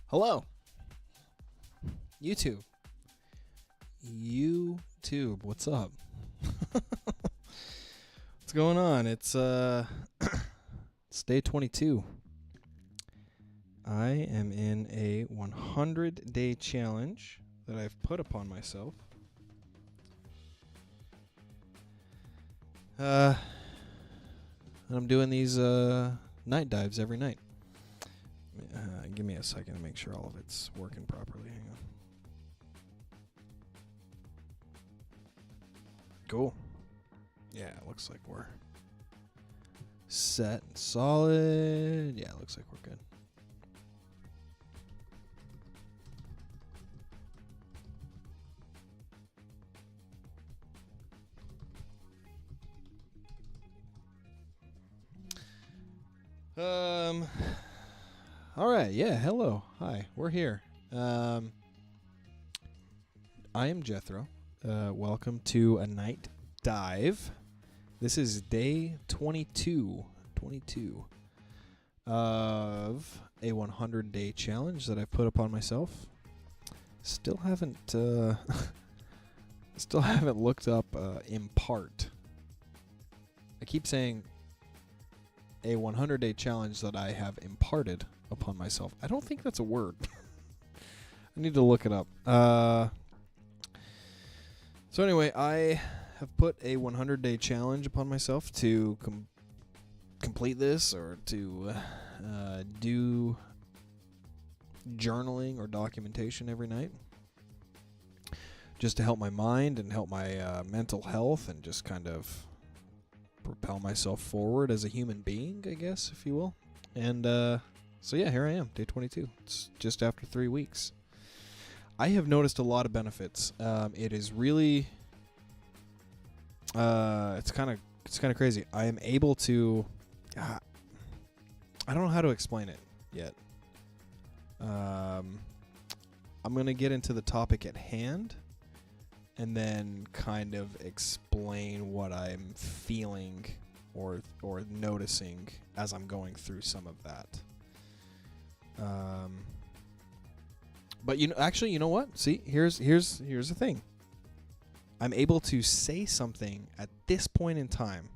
Hello, YouTube. YouTube, what's up? What's going on? It's it's day 22. I am in a 100-day challenge that I've put upon myself. And I'm doing these night dives every night. Give me a second to make sure all of it's working properly. Hang on. Cool. Yeah, it looks like we're set and solid. Yeah, it looks like we're good. All right. Yeah. Hello. Hi. We're here. I am Jetthro. Welcome to a night dive. This is day 22 of a 100-day challenge that I've put upon myself. Still haven't looked up impart. I keep saying a 100-day challenge that I have imparted upon myself. I don't think that's a word. I need to look it up. So anyway, I have put a 100-day challenge upon myself to complete this, or to do journaling or documentation every night, just to help my mind and help my mental health, and just kind of propel myself forward as a human being, I guess, if you will. And so yeah, here I am, day 22. It's just after 3 weeks. I have noticed a lot of benefits. It is really, it's kind of crazy. I am able to, I don't know how to explain it yet. I'm gonna get into the topic at hand, and then kind of explain what I'm feeling or noticing as I'm going through some of that. But you know what? See, here's the thing. I'm able to say something at this point in time.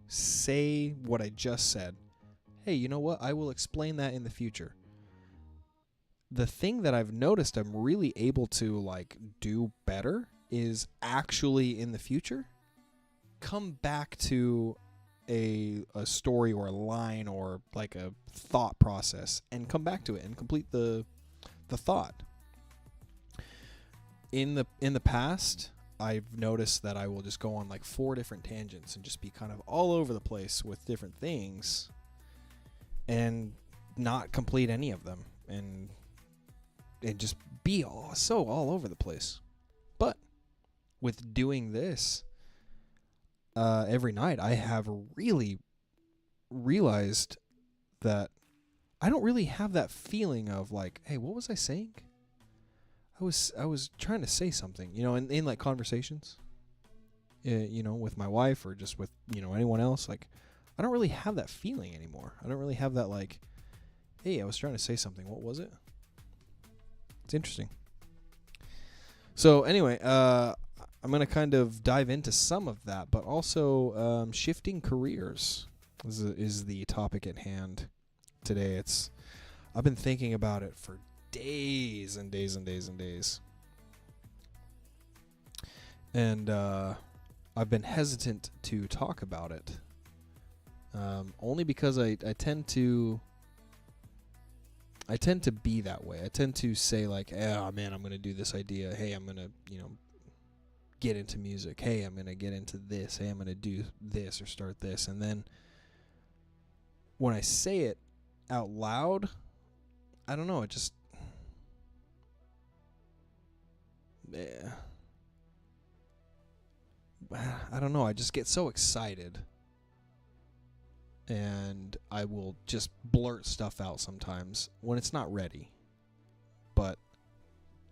Say what I just said. Hey, you know what? I will explain that in the future. The thing that I've noticed I'm really able to do better is actually in the future come back to a story or a line or like a thought process and come back to it and complete the thought. In the past, I've noticed that I will just go on 4 different tangents and just be kind of all over the place with different things and not complete any of them, and just be all over the place. But with doing this every night, I have really realized that I don't really have that feeling of hey, what was I saying? I was trying to say something, in conversations, with my wife or just with, anyone else. I don't really have that feeling anymore. I don't really have that hey, I was trying to say something. What was it? It's interesting. So anyway, I'm going to kind of dive into some of that, but also shifting careers is the topic at hand today. I've been thinking about it for days and days and days and days. And I've been hesitant to talk about it. Only because I tend to be that way. I tend to say oh man, I'm going to do this idea. Hey, I'm going to, get into music. Hey, I'm going to get into this. Hey, I'm going to do this or start this. And then when I say it out loud, I don't know, it just I don't know, I just get so excited. And I will just blurt stuff out sometimes when it's not ready. But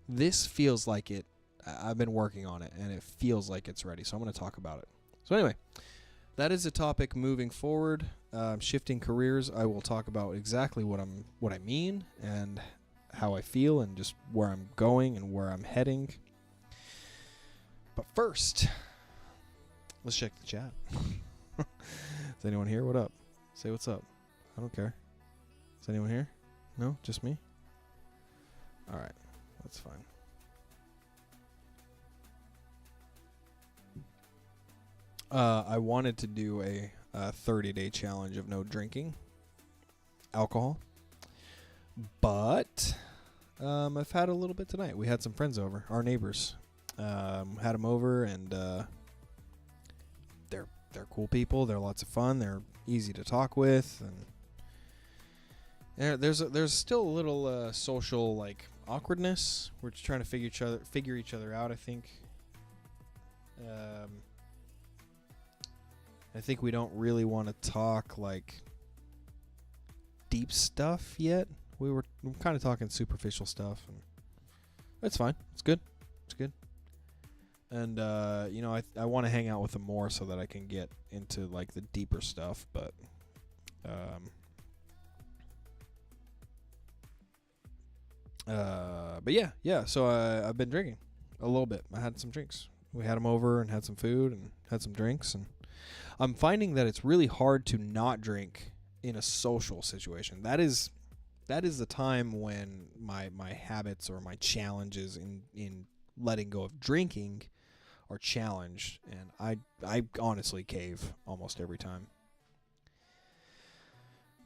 this feels like it. I've been working on it, and it feels like it's ready. So I'm going to talk about it. So anyway, that is a topic moving forward. Shifting careers. I will talk about exactly what I mean and how I feel and just where I'm going and where I'm heading. But first, let's check the chat. Is anyone here? What up? Say what's up. I don't care. Is anyone here? No? Just me? Alright. That's fine. I wanted to do a 30-day challenge of no drinking alcohol. But I've had a little bit tonight. We had some friends over, our neighbors. Had them over, and they're cool people. They're lots of fun. They're easy to talk with, and there's still a little social like awkwardness. We're just trying to figure each other out. I think. I think we don't really want to talk like deep stuff yet. We're kind of talking superficial stuff, and that's fine. It's good. It's good. And I want to hang out with them more so that I can get into like the deeper stuff. But yeah. So I've been drinking a little bit. I had some drinks. We had them over and had some food and had some drinks, and I'm finding that it's really hard to not drink in a social situation. That is the time when my habits or my challenges in letting go of drinking are challenged, and I honestly cave almost every time.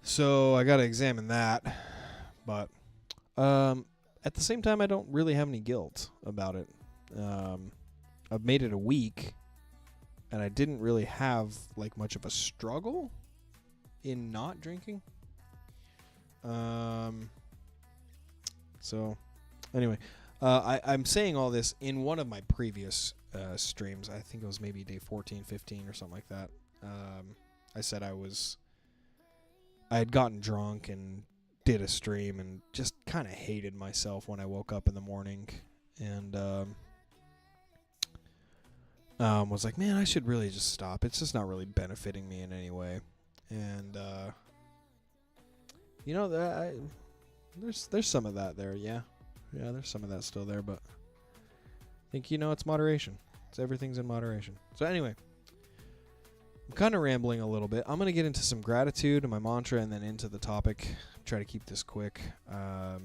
So I got to examine that, but at the same time I don't really have any guilt about it. I've made it a week, and I didn't really have like much of a struggle in not drinking. So anyway, I'm saying all this in one of my previous streams. I think it was maybe day 14, 15 or something like that. I said I had gotten drunk and did a stream and just kind of hated myself when I woke up in the morning, and was like, man, I should really just stop. It's just not really benefiting me in any way. And there's some of that there, yeah, there's some of that still there, but I think it's moderation. Everything's in moderation. So anyway, I'm kind of rambling a little bit. I'm gonna get into some gratitude and my mantra, and then into the topic. Try to keep this quick. I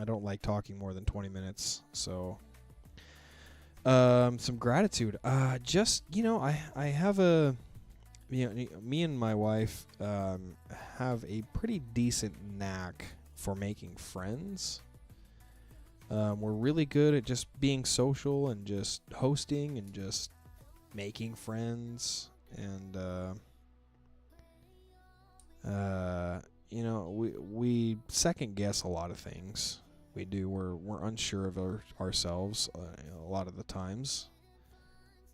don't like talking more than 20 minutes, so some gratitude. I have me and my wife have a pretty decent knack for making friends. We're really good at just being social and just hosting and just making friends, and we second guess a lot of things. We do. We're unsure of ourselves a lot of the times,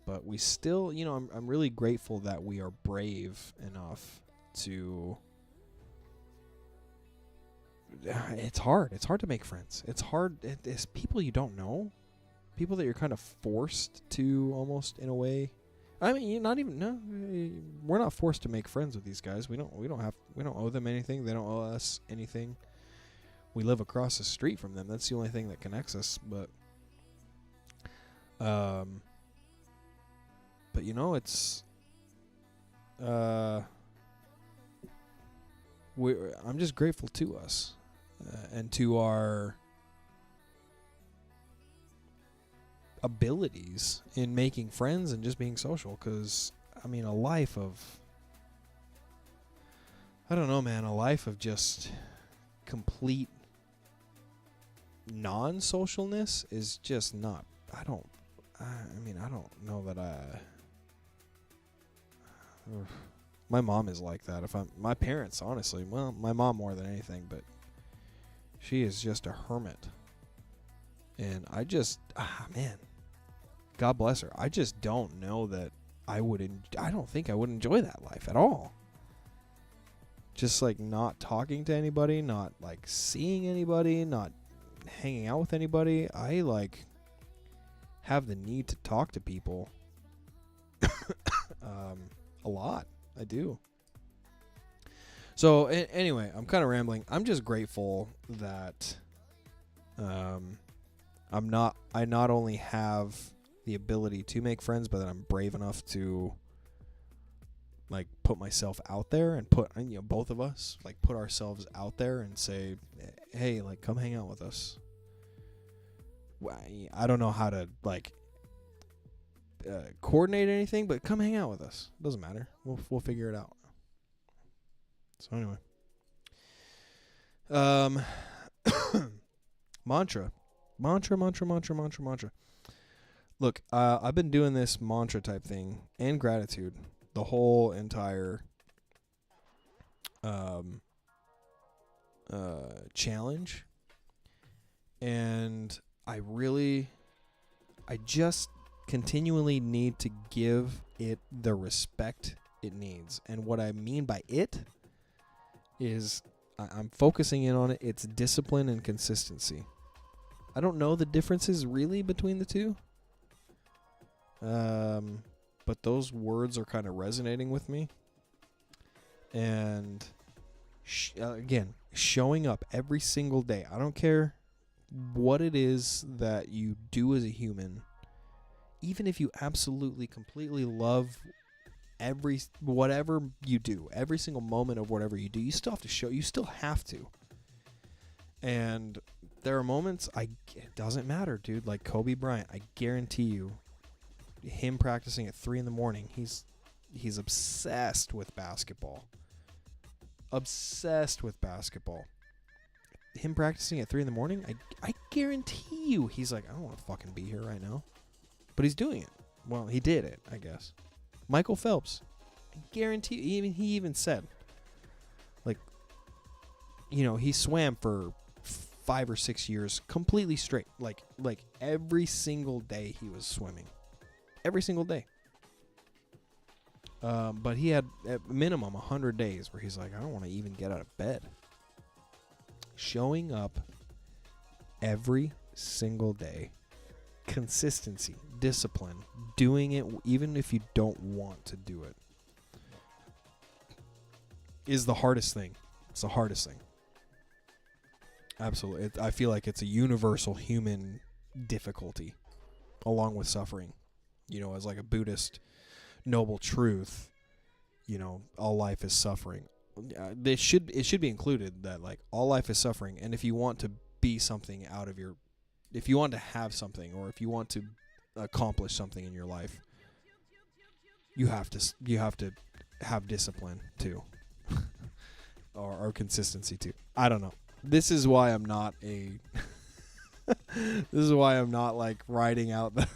but we still, I'm really grateful that we are brave enough to. It's hard. It's hard to make friends. It's hard. It's people you don't know, people that you're kind of forced to, almost in a way. I mean, we're not forced to make friends with these guys. We don't owe them anything. They don't owe us anything. We live across the street from them. That's the only thing that connects us. But it's I'm just grateful to us and to our abilities in making friends and just being social. Because a life of, I don't know, man, a life of just complete non-socialness is just not. I don't know that my mom is like that. My parents, honestly, well, my mom more than anything, but she is just a hermit. And I just, man, God bless her. I just don't know that I don't think I would enjoy that life at all. Just like not talking to anybody, not like seeing anybody, not hanging out with anybody. I like have the need to talk to people a lot. I do. So anyway, I'm kind of rambling. I'm just grateful that I not only have the ability to make friends, but that I'm brave enough to like put myself out there and put, both of us like put ourselves out there and say, hey, like come hang out with us. I don't know how to like coordinate anything, but come hang out with us. Doesn't matter. We'll figure it out. So anyway, mantra. Look, I've been doing this mantra type thing and gratitude the whole entire challenge, and I just continually need to give it the respect it needs. And what I mean by it is I'm focusing in on it. It's discipline and consistency. I don't know the differences really between the two. But those words are kind of resonating with me. And again, showing up every single day. I don't care what it is that you do as a human. Even if you absolutely, completely love whatever you do, every single moment of whatever you do, you still have to show. You still have to. And there are moments it doesn't matter, dude. Like Kobe Bryant, I guarantee you, him practicing at 3 a.m, he's obsessed with basketball. Him practicing at 3 a.m, I guarantee you, he's like, I don't want to fucking be here right now, but he's doing it. Well, he did it, I guess. Michael Phelps, I guarantee you, he even said, like, he swam for 5 or 6 years completely straight, like every single day he was swimming. Every single day. But he had at minimum 100 days where he's like, I don't want to even get out of bed. Showing up every single day. Consistency, discipline, doing it even if you don't want to do it is the hardest thing. It's the hardest thing. Absolutely. I feel like it's a universal human difficulty along with suffering. As like a Buddhist noble truth, all life is suffering. It should be included that like all life is suffering, and if you want to be something if you want to have something, or if you want to accomplish something in your life, you have to have discipline too, or consistency too. I don't know. This is why I'm not this is why I'm not like writing out the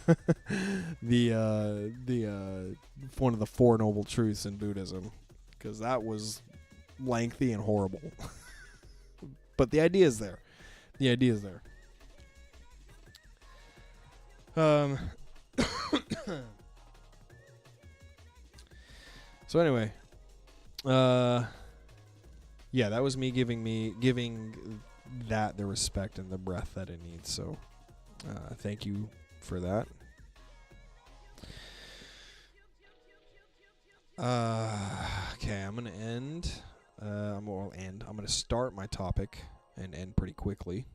one of the 4 noble truths in Buddhism, because that was lengthy and horrible. But the idea is there. So anyway, yeah, that was me giving that the respect and the breath that it needs. So thank you for that. Okay, I'm gonna end. I'm gonna start my topic and end pretty quickly.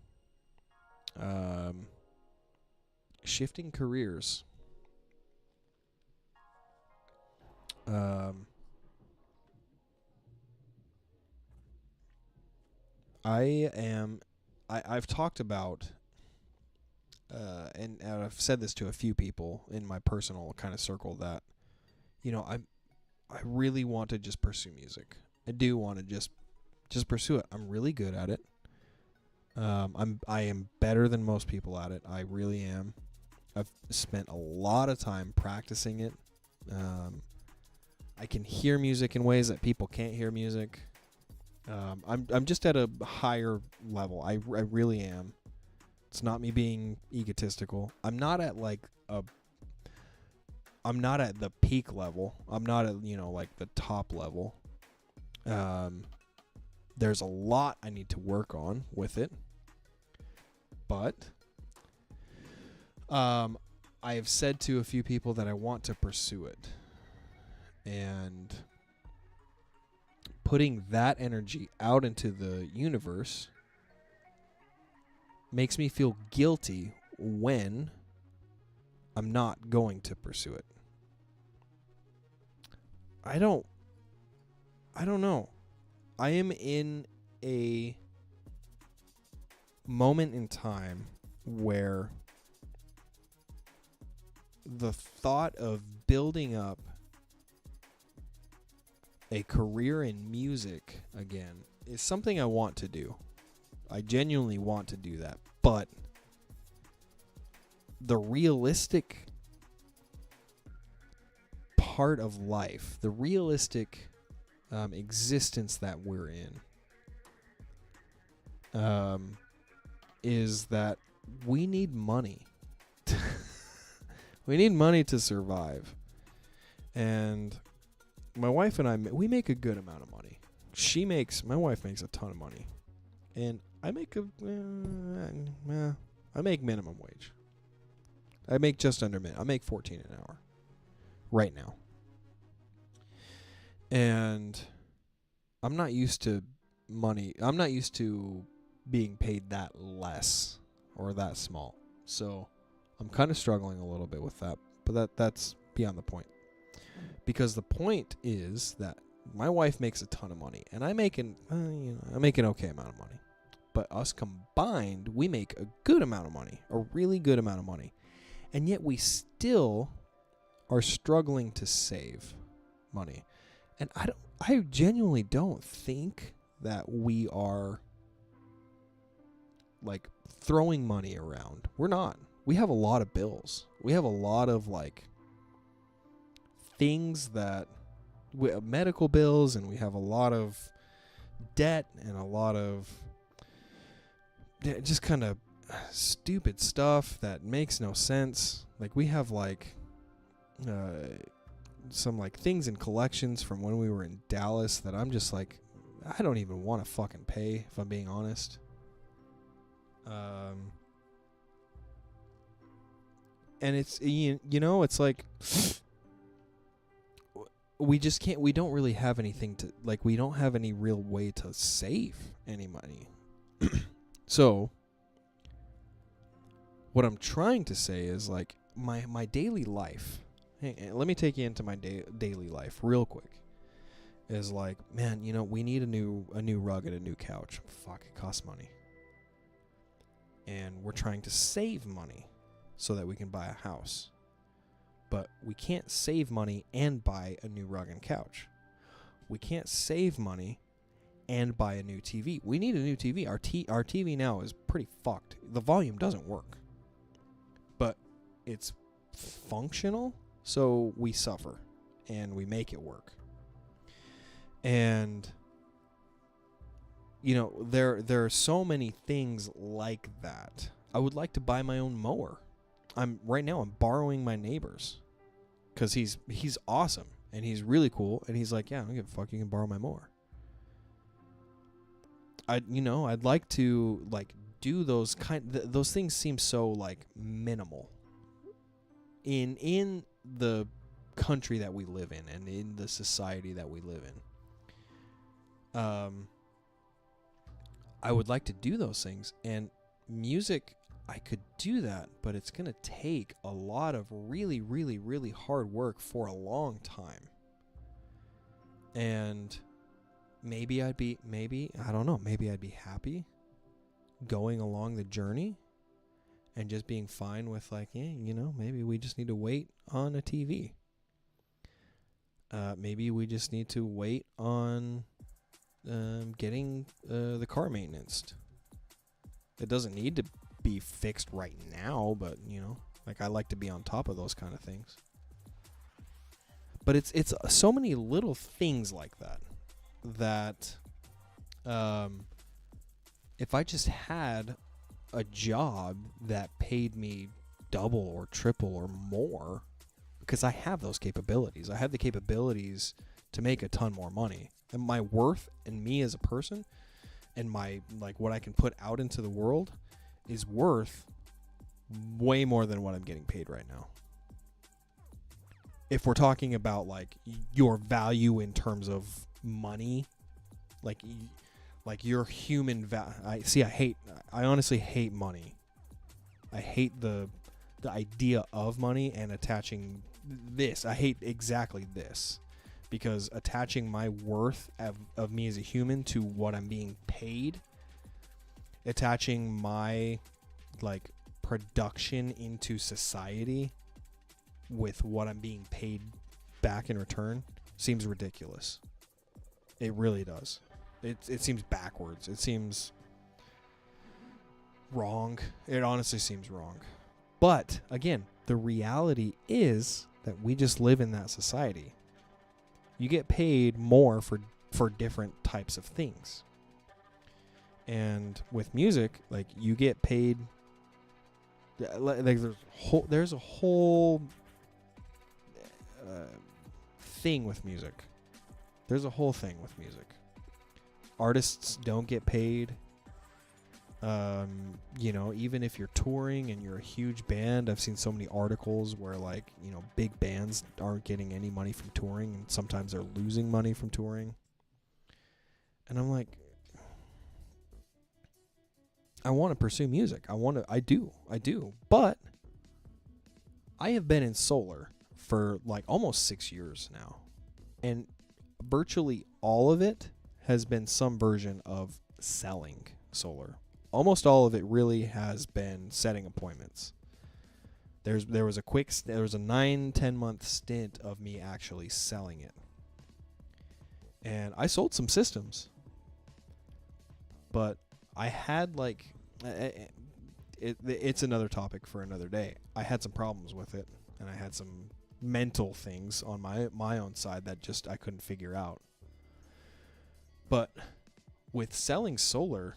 Shifting careers. I've talked about, and I've said this to a few people in my personal kind of circle, that, I really want to just pursue music. I do want to just pursue it. I'm really good at it. I am better than most people at it. I really am. I've spent a lot of time practicing it. I can hear music in ways that people can't hear music. I'm just at a higher level. I really am. It's not me being egotistical. I'm not at the peak level. I'm not at, like the top level. There's a lot I need to work on with it. But I have said to a few people that I want to pursue it. And putting that energy out into the universe makes me feel guilty when I'm not going to pursue it. I don't know. I am in a moment in time where the thought of building up a career in music again is something I want to do. I genuinely want to do that. But the realistic part of life, the realistic existence that we're in, is that we need money. We need money to survive. And my wife and I, we make a good amount of money. My wife makes a ton of money. And I make I make minimum wage. I make just under I make $14 an hour right now. And I'm not used to money. I'm not used to being paid that less or that small. So I'm kind of struggling a little bit with that, but that's beyond the point. Because the point is that my wife makes a ton of money, and I make an okay amount of money. But us combined, we make a good amount of money, a really good amount of money. And yet we still are struggling to save money. And I genuinely don't think that we are like throwing money around. We're not. We have a lot of bills. We have a lot of like things that medical bills, and we have a lot of debt and a lot of just kind of stupid stuff that makes no sense. Like we have like some like things in collections from when we were in Dallas that I'm just like, I don't even want to fucking pay, if I'm being honest. And it's, you know, it's like we just can't, we don't really have anything to, like, we don't have any real way to save any money. So what I'm trying to say is like my daily life, hey, let me take you into my daily life real quick, is like, man, you know, we need a new rug and a new couch. Fuck, it costs money. And we're trying to save money so that we can buy a house. But we can't save money and buy a new rug and couch. We can't save money and buy a new TV. We need a new TV. Our TV now is pretty fucked. The volume doesn't work. But it's functional, so we suffer and we make it work. And you know, there are so many things like that. I would like to buy my own mower. I'm borrowing my neighbor's because he's awesome and he's really cool, and he's like, yeah, I don't give a fuck, you can borrow my mower. I'd like to like do those those things seem so like minimal in the country that we live in and in the society that we live in. I would like to do those things, and music, I could do that, but it's going to take a lot of really, really, really hard work for a long time. And maybe I'd be happy going along the journey and just being fine with like, yeah, you know, maybe we just need to wait on a TV. Maybe we just need to wait on getting the car maintained. It doesn't need to be fixed right now, but you know, like I like to be on top of those kind of things. But it's so many little things like that if I just had a job that paid me double or triple or more, because I have those capabilities. I have the capabilities to make a ton more money. And my worth and me as a person and my like what I can put out into the world is worth way more than what I'm getting paid right now. If we're talking about like your value in terms of money, like Like your human I honestly hate money. I hate the idea of money and attaching this. I hate exactly this, because attaching my worth of me as a human to what I'm being paid, attaching my like production into society with what I'm being paid back in return seems ridiculous. It really does. It seems backwards. It seems wrong. It honestly seems wrong. But again, the reality is that we just live in that society. You get paid more for different types of things. And with music, like you get paid like there's a whole thing with music. There's a whole thing with music. Artists don't get paid. You know, even if you're touring and you're a huge band, I've seen so many articles where like, you know, big bands aren't getting any money from touring, and sometimes they're losing money from touring. And I'm like, I want to pursue music. I do. But I have been in solar for like almost 6 years now. And virtually all of it has been some version of selling solar. Almost all of it really has been setting appointments. There was a 9-10 month stint of me actually selling it. And I sold some systems. But I had like it's another topic for another day. I had some problems with it, and I had some mental things on my own side that just I couldn't figure out. But with selling solar,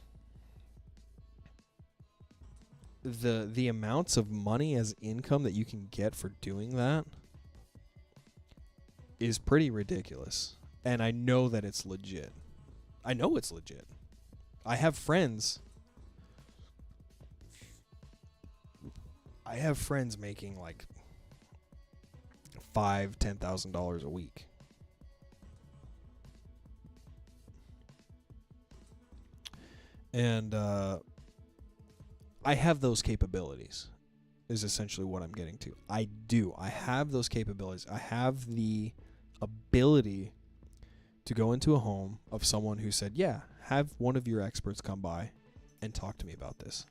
the amounts of money as income that you can get for doing that is pretty ridiculous. And I know that it's legit. I know it's legit. I have friends making like $5,000-$10,000 a week. And I have those capabilities, is essentially what I'm getting to. I have those capabilities. I have the ability to go into a home of someone who said, yeah, have one of your experts come by and talk to me about this.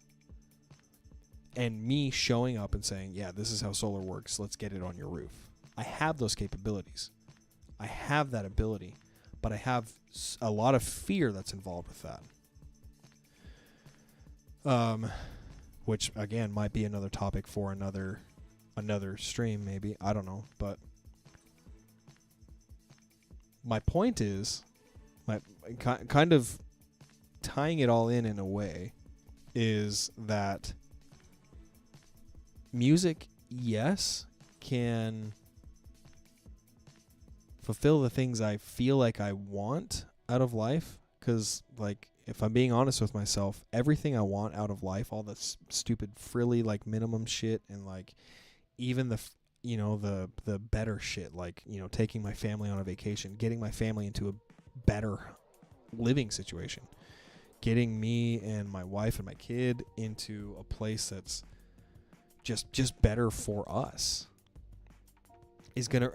And me showing up and saying, yeah, this is how solar works. Let's get it on your roof. I have those capabilities. I have that ability. But I have a lot of fear that's involved with that. Which, again, might be another topic for another stream, maybe. I don't know. But my point is, kind of tying it all in a way, is that music, yes, can fulfill the things I feel like I want out of life. Because, like, if I'm being honest with myself, everything I want out of life, all the stupid frilly, like, minimum shit, and, like, even the better shit, like, you know, taking my family on a vacation, getting my family into a better living situation, getting me and my wife and my kid into a place that's just better for us, is gonna.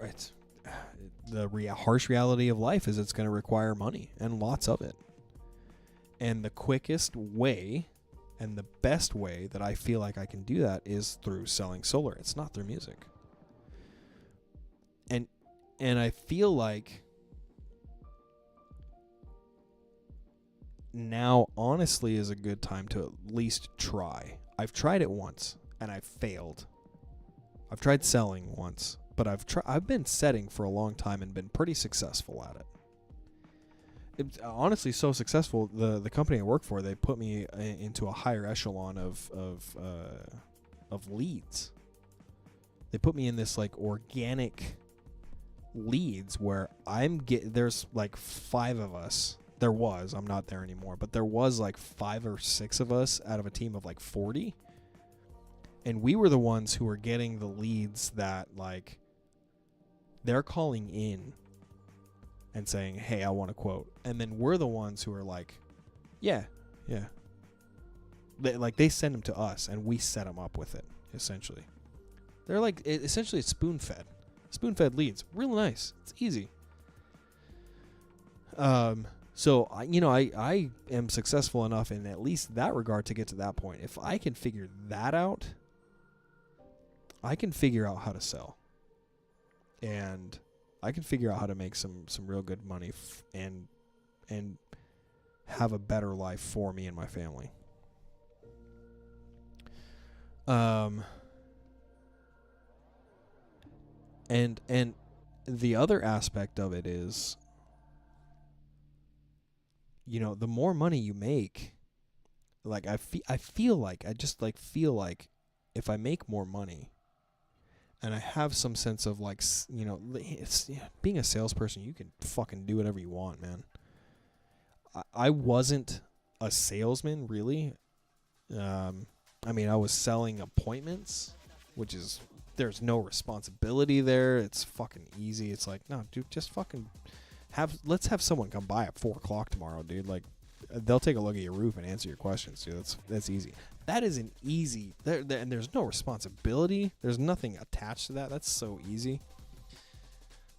Harsh reality of life is it's gonna require money, and lots of it. And the quickest way and the best way that I feel like I can do that is through selling solar. It's not through music. And I feel like now honestly is a good time to at least try. I've tried it once and I've failed. I've tried selling once, but I've been setting for a long time and been pretty successful at it. It's honestly so successful. The company I work for, they put me into a higher echelon of leads. They put me in this like organic leads where there's like 5 of us. There was, I'm not there anymore, but there was like 5 or 6 of us out of a team of like 40. And we were the ones who were getting the leads that like they're calling in and saying, hey, I want a quote. And then we're the ones who are like Yeah, yeah. They send them to us, and we set them up with it. Essentially, they're like essentially it's spoon-fed leads. Real nice. It's easy. So I am successful enough in at least that regard to get to that point. If I can figure that out, I can figure out how to sell, and I can figure out how to make some real good money and have a better life for me and my family. And the other aspect of it is, the more money you make, like I feel like if I make more money and I have some sense of like, being a salesperson, you can fucking do whatever you want, man. I wasn't a salesman really. I was selling appointments, which is, there's no responsibility there. It's fucking easy. It's like, no, dude, just fucking let's have someone come by at 4:00 tomorrow, dude. Like, they'll take a look at your roof and answer your questions, dude. That's easy. That is an easy, and there's no responsibility. There's nothing attached to that. That's so easy.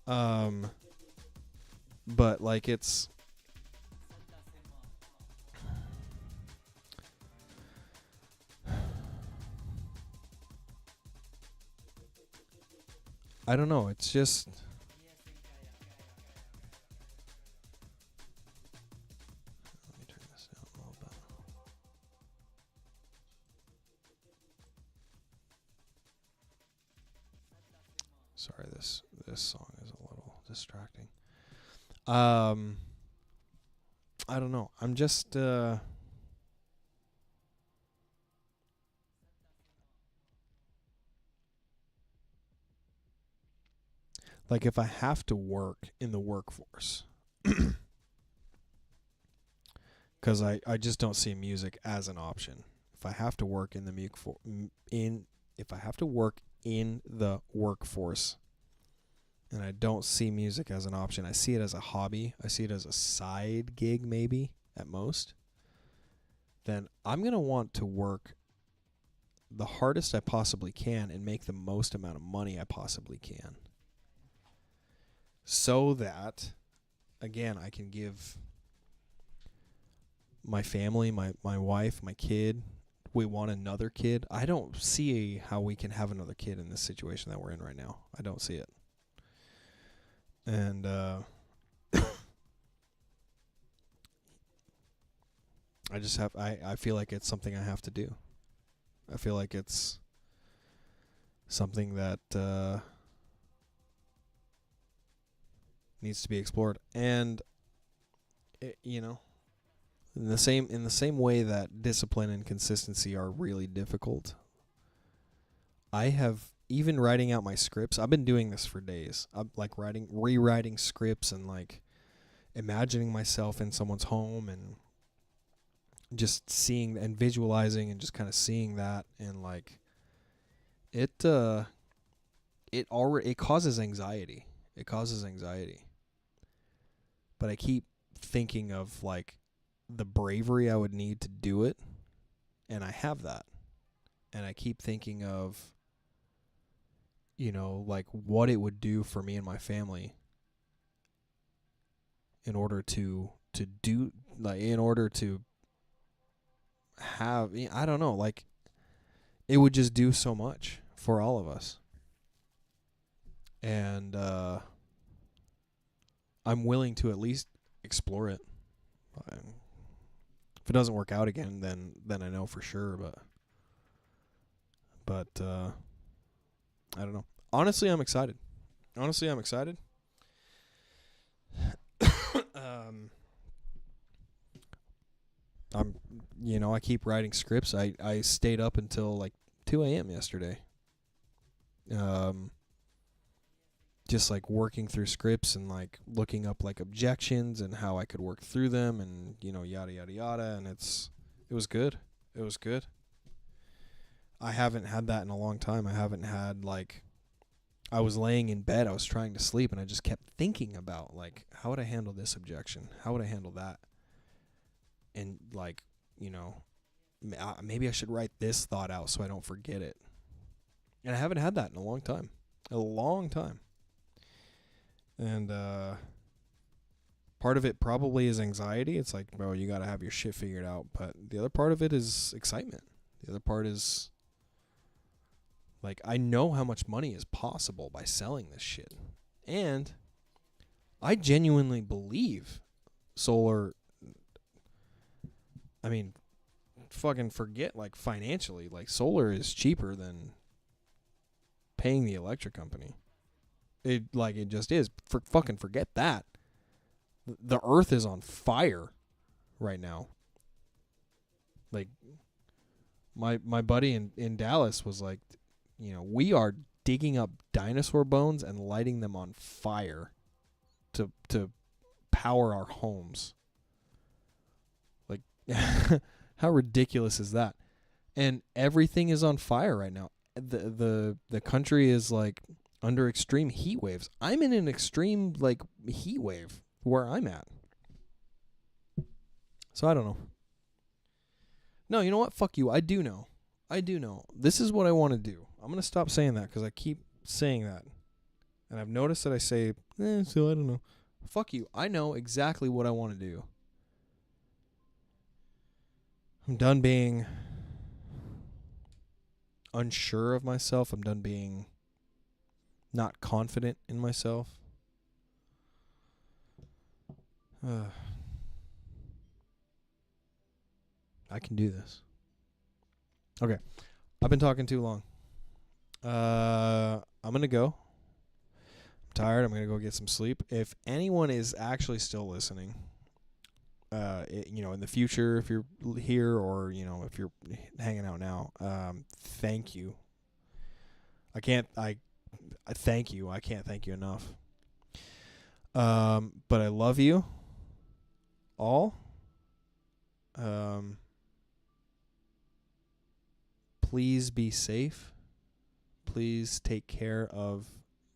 But like it's, I don't know. It's just, let me turn this down a little bit. Sorry, this song is a little distracting. I don't know. I'm just like, if I have to work in the workforce, because I just don't see music as an option. If I have to work in the if I have to work in the workforce, and I don't see music as an option, I see it as a hobby. I see it as a side gig, maybe at most. Then I'm gonna want to work the hardest I possibly can and make the most amount of money I possibly can, so that, again, I can give my family, my wife, my kid. We want another kid. I don't see how we can have another kid in this situation that we're in right now. I don't see it. And I feel like it's something I have to do. I feel like it's something that needs to be explored. And in the same way that discipline and consistency are really difficult, I have, even writing out my scripts, I've been doing this for days. I'm like rewriting scripts and like imagining myself in someone's home and just seeing and visualizing and just kind of seeing that, and like it causes anxiety. It causes anxiety. But I keep thinking of like the bravery I would need to do it, and I have that. And I keep thinking of, like what it would do for me and my family in order to do, like, in order to have, I don't know, like it would just do so much for all of us. And I'm willing to at least explore it. If it doesn't work out again, then I know for sure, but I don't know. Honestly, I'm excited. I keep writing scripts. I stayed up until like 2 a.m. yesterday. Just like working through scripts and like looking up like objections and how I could work through them, and yada yada yada, and it was good. It was good. I haven't had that in a long time. I haven't had, like, I was laying in bed, I was trying to sleep, and I just kept thinking about like, how would I handle this objection? How would I handle that? and like, you know, maybe I should write this thought out so I don't forget it. And I haven't had that in a long time. A long time. And part of it probably is anxiety. It's like, bro, you got to have your shit figured out. But the other part of it is excitement. The other part is, like, I know how much money is possible by selling this shit. And I genuinely believe solar, I mean, fucking forget, like, financially. Like, solar is cheaper than paying the electric company. It just is. Fucking forget that. The earth is on fire right now. Like, my buddy in Dallas was like, you know, we are digging up dinosaur bones and lighting them on fire to power our homes. Like, how ridiculous is that? And everything is on fire right now. The country is like under extreme heat waves. I'm in an extreme like heat wave where I'm at. So I don't know. No, you know what? Fuck you. I do know. This is what I want to do. I'm going to stop saying that because I keep saying that. And I've noticed that I say, so I don't know. Fuck you. I know exactly what I want to do. I'm done being unsure of myself. I'm done being not confident in myself. I can do this. Okay. I've been talking too long. I'm going to go. I'm tired. I'm going to go get some sleep. If anyone is actually still listening, you know, in the future, if you're here or, you know, if you're hanging out now, thank you. I thank you. I can't thank you enough. But I love you all. Please be safe. Please take care of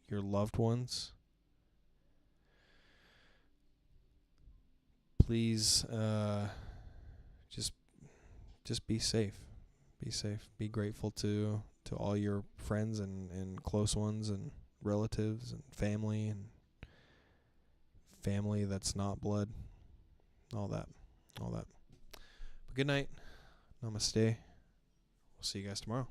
your loved ones. Please, just be safe. Be safe. Be grateful to all your friends and close ones and relatives and family that's not blood. All that. But good night. Namaste. We'll see you guys tomorrow.